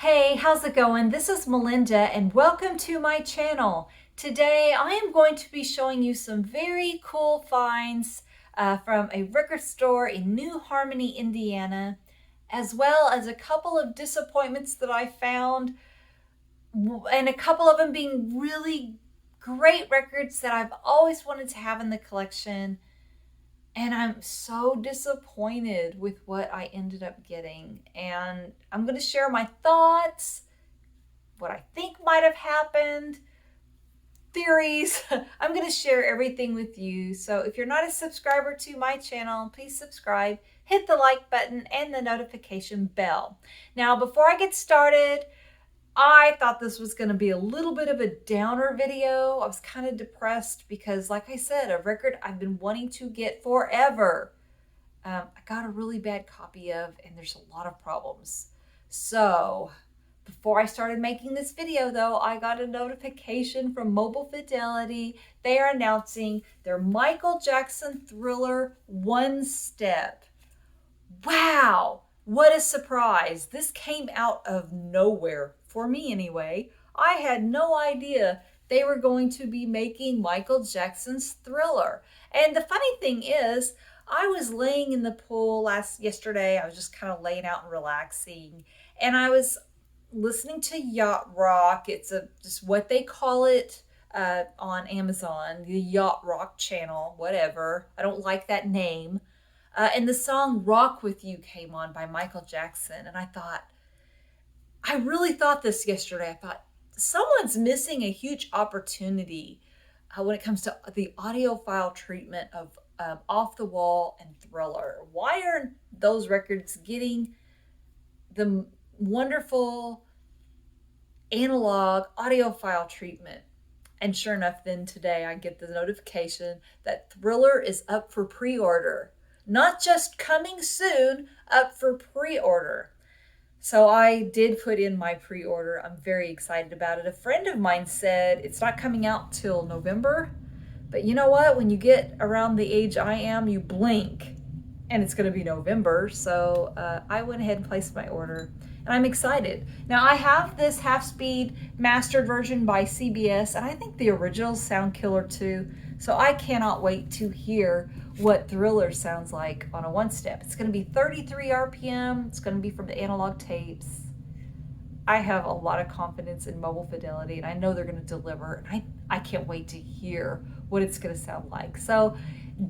Hey, how's it going? This is Melinda and welcome to my channel. Today I am going to be showing you some very cool finds from a record store in New Harmony, Indiana, as well as a couple of disappointments that I found, and a couple of them being really great records that I've always wanted to have in the collection. And I'm so disappointed with what I ended up getting. And I'm going to share my thoughts, what I think might have happened, theories. I'm going to share everything with you. So if you're not a subscriber to my channel, please subscribe, hit the like button and the notification bell. Now, before I get started, I thought this was going to be a little bit of a downer video. I was kind of depressed because, like I said, a record I've been wanting to get forever. I got a really bad copy of, and there's a lot of problems. So before I started making this video, though, I got a notification from Mobile Fidelity. They are announcing their Michael Jackson Thriller One Step. Wow, what a surprise. This came out of nowhere, for me anyway. I had no idea they were going to be making Michael Jackson's Thriller. And the funny thing is, I was laying in the pool yesterday. I was just kind of laying out and relaxing. And I was listening to yacht rock. It's just what they call it on Amazon, the yacht rock channel, whatever. I don't like that name. And the song Rock With You came on by Michael Jackson. And I really thought this yesterday. I thought, someone's missing a huge opportunity when it comes to the audiophile treatment of Off the Wall and Thriller. Why aren't those records getting the wonderful analog audiophile treatment? And sure enough, then today I get the notification that Thriller is up for pre-order. Not just coming soon, up for pre-order. So I did put in my pre-order. I'm very excited about it. A friend of mine said it's not coming out till November. But you know what? When you get around the age I am, you blink and it's going to be November. So I went ahead and placed my order. And I'm excited. Now, I have this half-speed mastered version by CBS, and I think the originals sound killer too. So I cannot wait to hear what Thriller sounds like on a one-step. It's going to be 33 RPM. It's going to be from the analog tapes. I have a lot of confidence in Mobile Fidelity, and I know they're going to deliver. And I can't wait to hear what it's going to sound like. So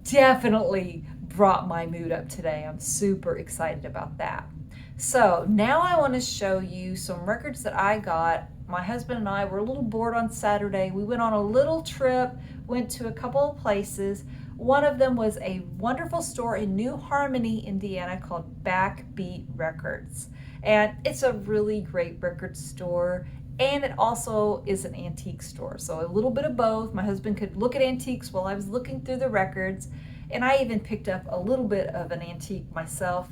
definitely brought my mood up today. I'm super excited about that. So now I want to show you some records that I got. My husband and I were a little bored on Saturday. We went on a little trip, went to a couple of places. One of them was a wonderful store in New Harmony, Indiana called Backbeat Records. And it's a really great record store. And it also is an antique store. So a little bit of both. My husband could look at antiques while I was looking through the records. And I even picked up a little bit of an antique myself.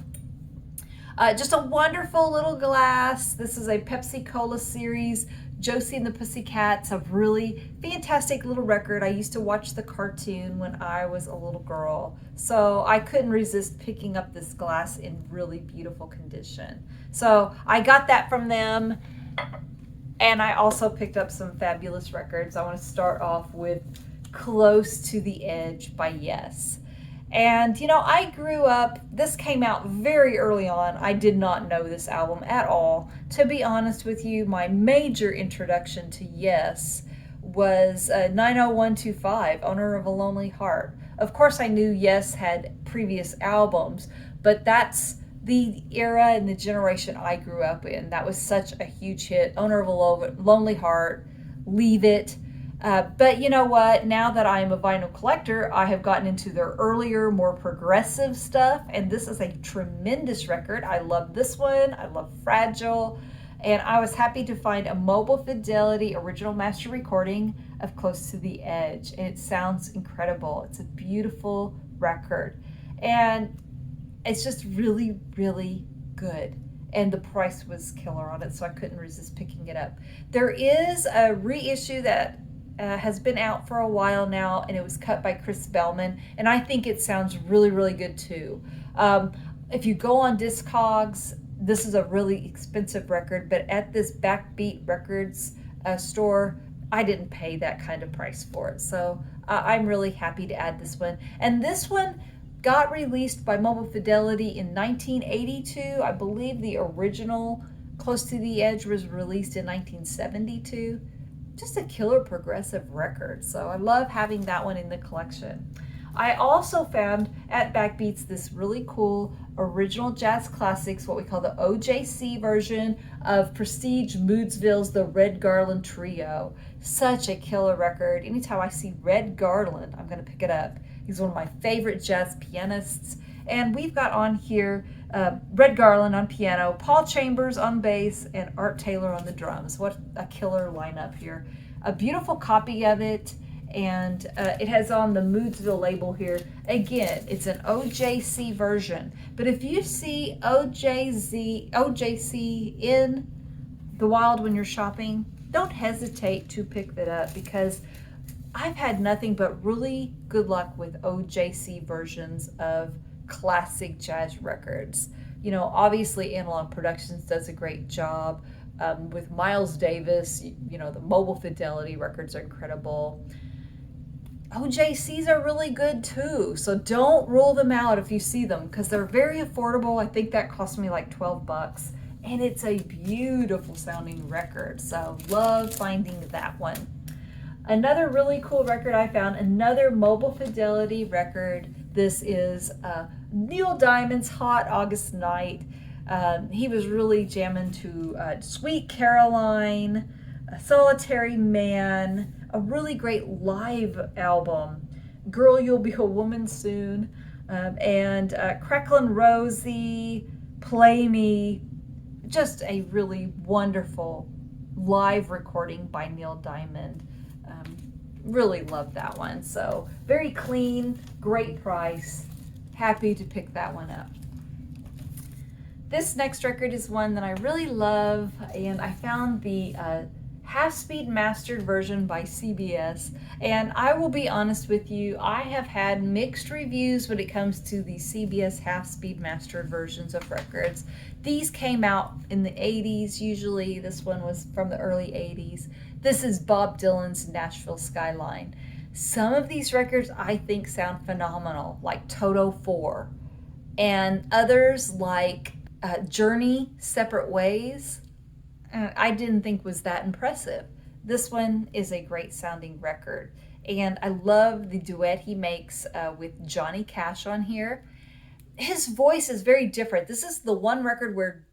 Just a wonderful little glass. This is a Pepsi Cola series. Josie and the Pussycats, a really fantastic little record. I used to watch the cartoon when I was a little girl. So I couldn't resist picking up this glass in really beautiful condition. So I got that from them. And I also picked up some fabulous records. I want to start off with Close to the Edge by Yes. And, you know, I grew up, this came out very early on. I did not know this album at all. To be honest with you, my major introduction to Yes was 90125, Owner of a Lonely Heart. Of course, I knew Yes had previous albums, but that's the era and the generation I grew up in. That was such a huge hit. Owner of a Lonely Heart, Leave It. But you know what? Now that I am a vinyl collector, I have gotten into their earlier, more progressive stuff, and this is a tremendous record. I love this one. I love Fragile, and I was happy to find a Mobile Fidelity original master recording of Close to the Edge, and it sounds incredible. It's a beautiful record, and it's just really, really good. And the price was killer on it, so I couldn't resist picking it up. There is a reissue that has been out for a while now, and it was cut by Chris Bellman, and I think it sounds really, really good too. If you go on Discogs, This is a really expensive record, but at this Backbeat Records store, I didn't pay that kind of price for it. So I'm really happy to add this one. And this one got released by Mobile Fidelity in 1982. I believe the original Close to the Edge was released in 1972. Just a killer progressive record. So I love having that one in the collection. I also found at Backbeats this really cool original jazz classics, what we call the OJC version of Prestige Moodsville's The Red Garland Trio. Such a killer record. Anytime I see Red Garland, I'm going to pick it up. He's one of my favorite jazz pianists. And we've got on here Red Garland on piano, Paul Chambers on bass, and Art Taylor on the drums. What a killer lineup here. A beautiful copy of it. And it has on the Moodsville label here. Again, it's an OJC version. But if you see OJC in the wild when you're shopping, don't hesitate to pick that up, because I've had nothing but really good luck with OJC versions of classic jazz records. You know, obviously Analog Productions does a great job. With Miles Davis, you know, the Mobile Fidelity records are incredible. OJCs are really good too, so don't rule them out if you see them, because they're very affordable. I think that cost me like 12 bucks, and it's a beautiful sounding record, so love finding that one. Another really cool record I found, another Mobile Fidelity record. This is Neil Diamond's Hot August Night. He was really jamming to Sweet Caroline, Solitary Man, a really great live album, Girl, You'll Be a Woman Soon, and Cracklin' Rosie, Play Me. Just a really wonderful live recording by Neil Diamond. Really love that one. So very clean, great price. Happy to pick that one up. This next record is one that I really love, and I found the half-speed mastered version by CBS. And I will be honest with you, I have had mixed reviews when it comes to the CBS half-speed mastered versions of records. These came out in the 80s usually. This one was from the early 80s. This is Bob Dylan's Nashville Skyline. Some of these records I think sound phenomenal, like Toto 4, and others like Journey, Separate Ways, I didn't think was that impressive. This one is a great sounding record, and I love the duet he makes with Johnny Cash on here. His voice is very different. This is the one record where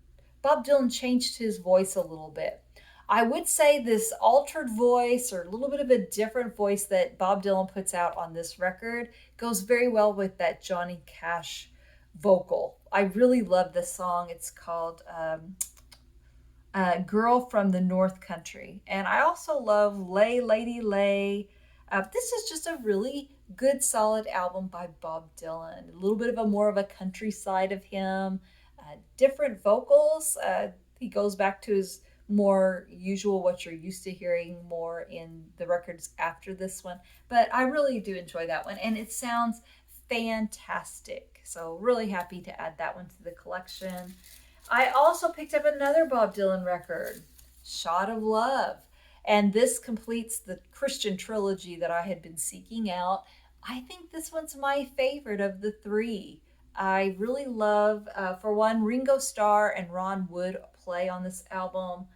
Bob Dylan changed his voice a little bit. I would say this altered voice, or a little bit of a different voice that Bob Dylan puts out on this record, goes very well with that Johnny Cash vocal. I really love this song. It's called Girl from the North Country. And I also love Lay Lady Lay. This is just a really good solid album by Bob Dylan. A little bit of a more of a country side of him. Different vocals. He goes back to his more usual, what you're used to hearing more in the records after this one. But I really do enjoy that one, and it sounds fantastic. So really happy to add that one to the collection. I also picked up another Bob Dylan record, Shot of Love. And this completes the Christian trilogy that I had been seeking out. I think this one's my favorite of the three. I really love, for one, Ringo Starr and Ron Wood play on this album.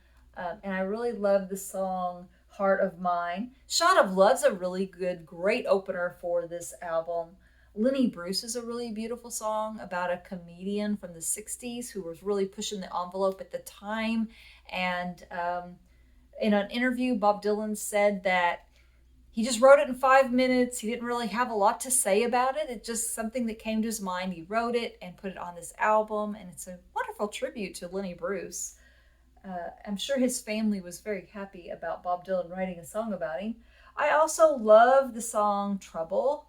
And I really love the song Heart of Mine. Shot of Love's a really good, great opener for this album. Lenny Bruce is a really beautiful song about a comedian from the 60s who was really pushing the envelope at the time. And in an interview, Bob Dylan said that he just wrote it in 5 minutes. He didn't really have a lot to say about it. It's just something that came to his mind. He wrote it and put it on this album, and it's a wonderful tribute to Lenny Bruce. I'm sure his family was very happy about Bob Dylan writing a song about him. I also love the song Trouble.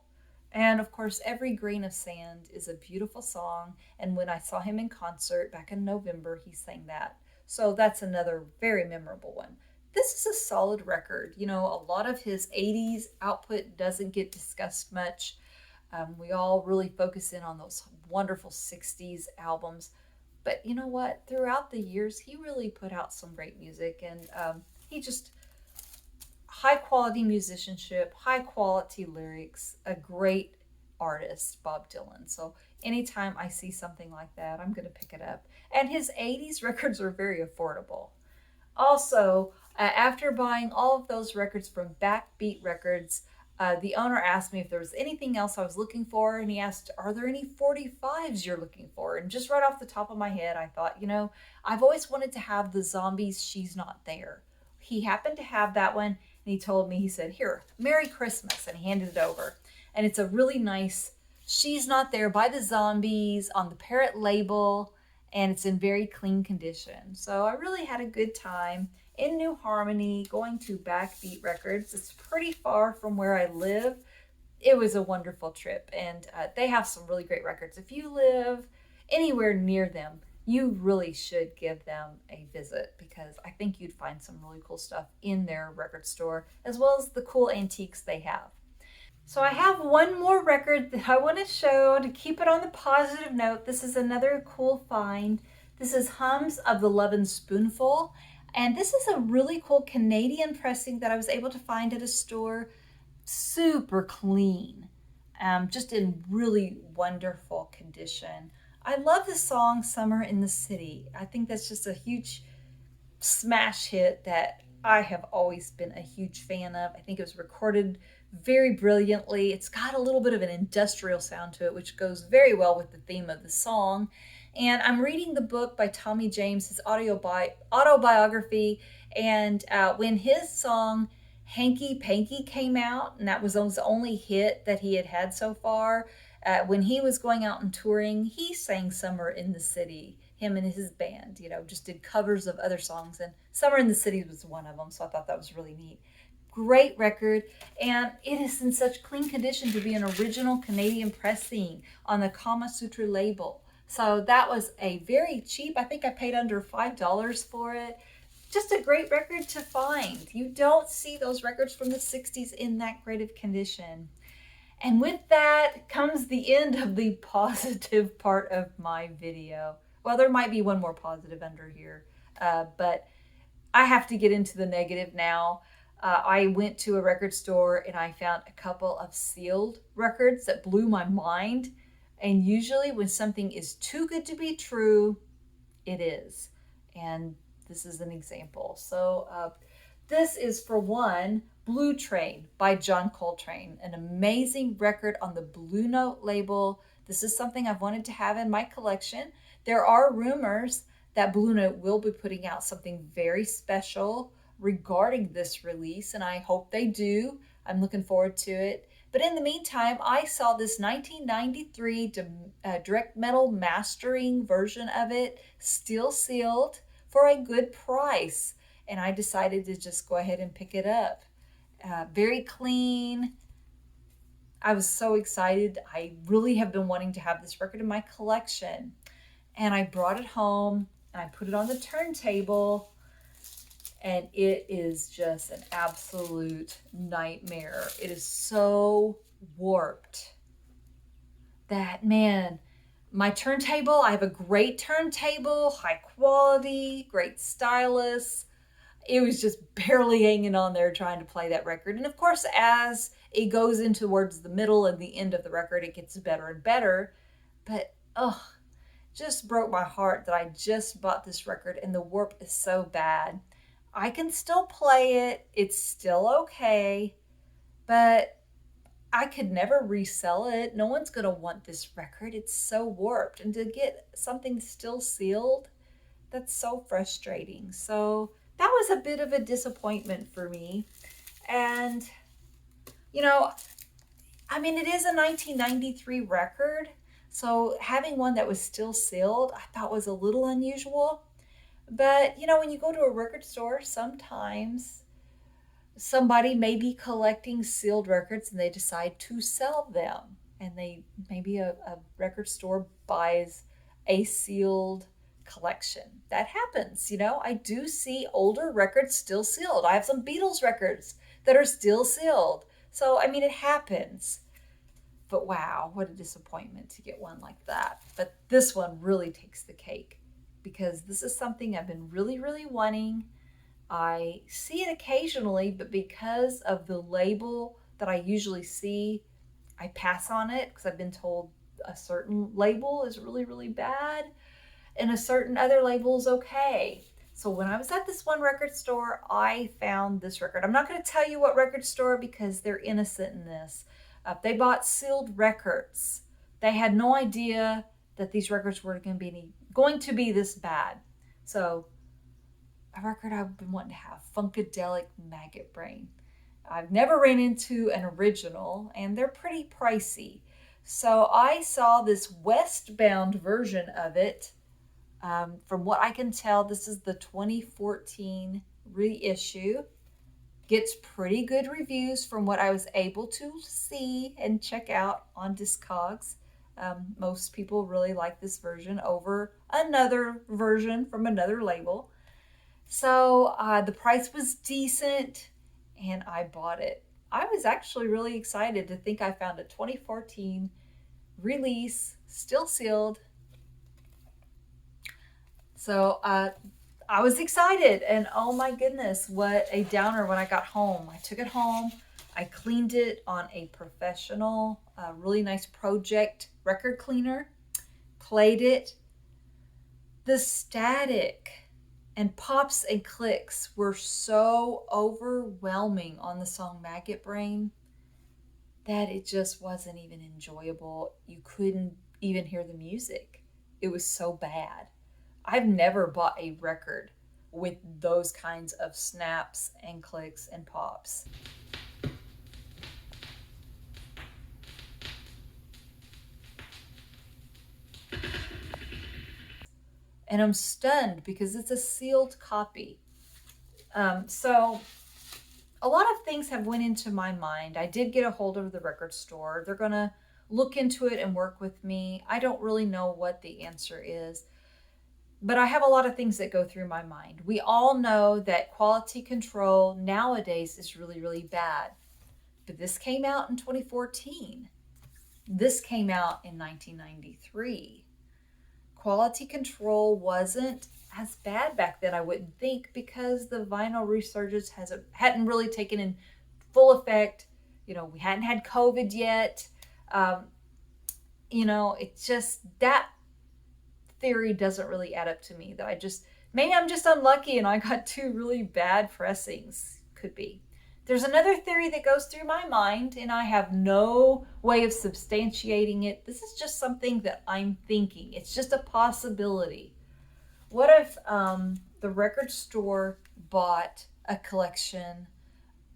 And of course, Every Grain of Sand is a beautiful song. And when I saw him in concert back in November, he sang that. So that's another very memorable one. This is a solid record. You know, a lot of his 80s output doesn't get discussed much. We all really focus in on those wonderful 60s albums. But you know what? Throughout the years, he really put out some great music, and he just high quality musicianship, high quality lyrics, a great artist, Bob Dylan. So anytime I see something like that, I'm going to pick it up. And his 80s records are very affordable. Also, after buying all of those records from Backbeat Records, the owner asked me if there was anything else I was looking for, and he asked, "Are there any 45s you're looking for?" And just right off the top of my head, I thought, I've always wanted to have the Zombies She's Not There. He happened to have that one, and he told me, he said, "Here, Merry Christmas," and he handed it over. And it's a really nice She's Not There by the Zombies on the Parrot label, and it's in very clean condition. So I really had a good time in New Harmony going to Backbeat Records. It's pretty far from where I live. It was a wonderful trip, and they have some really great records. If you live anywhere near them, you really should give them a visit, because I think you'd find some really cool stuff in their record store, as well as the cool antiques they have. So I have one more record that I want to show to keep it on the positive note. This is another cool find. This is Hums of the Lovin Spoonful. And this is a really cool Canadian pressing that I was able to find at a store. Super clean, just in really wonderful condition. I love the song Summer in the City. I think that's just a huge smash hit that I have always been a huge fan of. I think it was recorded very brilliantly. It's got a little bit of an industrial sound to it, which goes very well with the theme of the song. And I'm reading the book by Tommy James, his autobiography. And when his song Hanky Panky came out, and that was his only hit that he had had so far, when he was going out and touring, he sang Summer in the City. Him and his band, just did covers of other songs, and Summer in the City was one of them, so I thought that was really neat. Great record, and it is in such clean condition to be an original Canadian pressing on the Kama Sutra label. So that was a very cheap, I think I paid under $5 for it. Just a great record to find. You don't see those records from the 60s in that great of condition. And with that comes the end of the positive part of my video. Well, there might be one more positive under here, but I have to get into the negative now. I went to a record store and I found a couple of sealed records that blew my mind. And usually when something is too good to be true, it is. And this is an example. So this is, for one, Blue Train by John Coltrane, an amazing record on the Blue Note label. This is something I've wanted to have in my collection. There are rumors that Blue Note will be putting out something very special regarding this release, and I hope they do. I'm looking forward to it. But in the meantime, I saw this 1993 direct metal mastering version of it, still sealed, for a good price. And I decided to just go ahead and pick it up. Very clean. I was so excited. I really have been wanting to have this record in my collection. And I brought it home and I put it on the turntable, and it is just an absolute nightmare. It is so warped that, man, my turntable, I have a great turntable, high quality, great stylus. It was just barely hanging on there trying to play that record. And of course, as it goes in towards the middle and the end of the record, it gets better and better. But, just broke my heart that I just bought this record and the warp is so bad. I can still play it. It's still okay. But I could never resell it. No one's going to want this record. It's so warped. And to get something still sealed, that's so frustrating. So that was a bit of a disappointment for me. And, it is a 1993 record. So having one that was still sealed, I thought was a little unusual. But, when you go to a record store, sometimes somebody may be collecting sealed records and they decide to sell them. And maybe a record store buys a sealed collection. That happens, I do see older records still sealed. I have some Beatles records that are still sealed. So, it happens. But wow, what a disappointment to get one like that. But this one really takes the cake. because this is something I've been really, really wanting. I see it occasionally, but because of the label that I usually see, I pass on it because I've been told a certain label is really, really bad and a certain other label is okay. So when I was at this one record store, I found this record. I'm not going to tell you what record store because they're innocent in this. They bought sealed records. They had no idea that these records were going to be this bad. So a record I've been wanting to have, Funkadelic Maggot Brain. I've never ran into an original, and they're pretty pricey. So I saw this westbound version of it. From what I can tell, this is the 2014 reissue. Gets pretty good reviews from what I was able to see and check out on Discogs. Most people really like this version over another version from another label. So the price was decent and I bought it. I was actually really excited to think I found a 2014 release, still sealed. So I was excited, and oh my goodness, what a downer when I got home. I took it home, I cleaned it on a professional, really nice project record cleaner, played it. The static and pops and clicks were so overwhelming on the song Maggot Brain that it just wasn't even enjoyable. You couldn't even hear the music. It was so bad. I've never bought a record with those kinds of snaps and clicks and pops. And I'm stunned because it's a sealed copy. So a lot of things have went into my mind. I did get a hold of the record store. They're going to look into it and work with me. I don't really know what the answer is, but I have a lot of things that go through my mind. We all know that quality control nowadays is really, really bad. But this came out in 2014. This came out in 1993. Quality control wasn't as bad back then, I wouldn't think, because the vinyl resurgence hadn't really taken in full effect. You know, we hadn't had COVID yet. You know, it's just that theory doesn't really add up to me. That maybe I'm just unlucky and I got two really bad pressings. Could be. There's another theory that goes through my mind, and I have no way of substantiating it. This is just something that I'm thinking. It's just a possibility. What if the record store bought a collection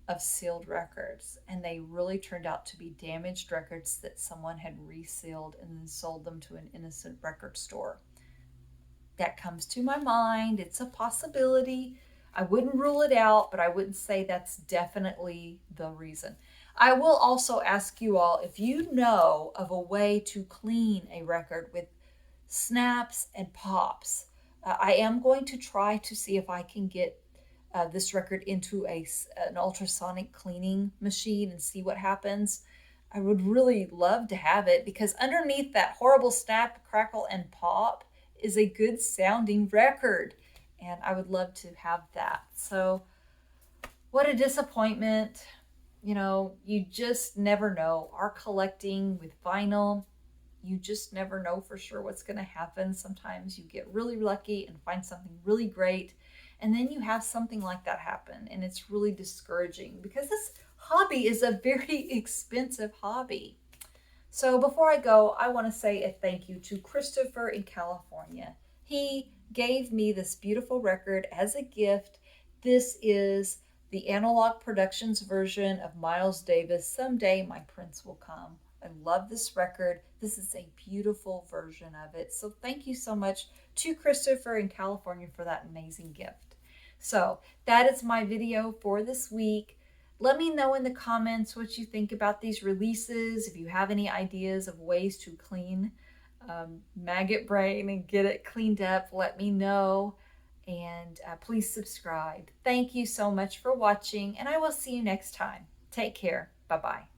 of sealed records and they really turned out to be damaged records that someone had resealed and then sold them to an innocent record store? That comes to my mind. It's a possibility. I wouldn't rule it out, but I wouldn't say that's definitely the reason. I will also ask you all if you know of a way to clean a record with snaps and pops. I am going to try to see if I can get this record into an ultrasonic cleaning machine and see what happens. I would really love to have it because underneath that horrible snap, crackle, and pop is a good sounding record. And I would love to have that. So what a disappointment. You know, you just never know. Our collecting with vinyl, you just never know for sure what's going to happen. Sometimes you get really lucky and find something really great. And then you have something like that happen. And it's really discouraging because this hobby is a very expensive hobby. So before I go, I want to say a thank you to Christopher in California. He gave me this beautiful record as a gift. This is the Analog Productions version of Miles Davis' Someday My Prince Will Come. I love this record. This is a beautiful version of it. So thank you so much to Christopher in California for that amazing gift. So that is my video for this week. Let me know in the comments what you think about these releases. If you have any ideas of ways to clean Maggot Brain and get it cleaned up, let me know. And please subscribe. Thank you so much for watching, and I will see you next time. Take care. Bye-bye.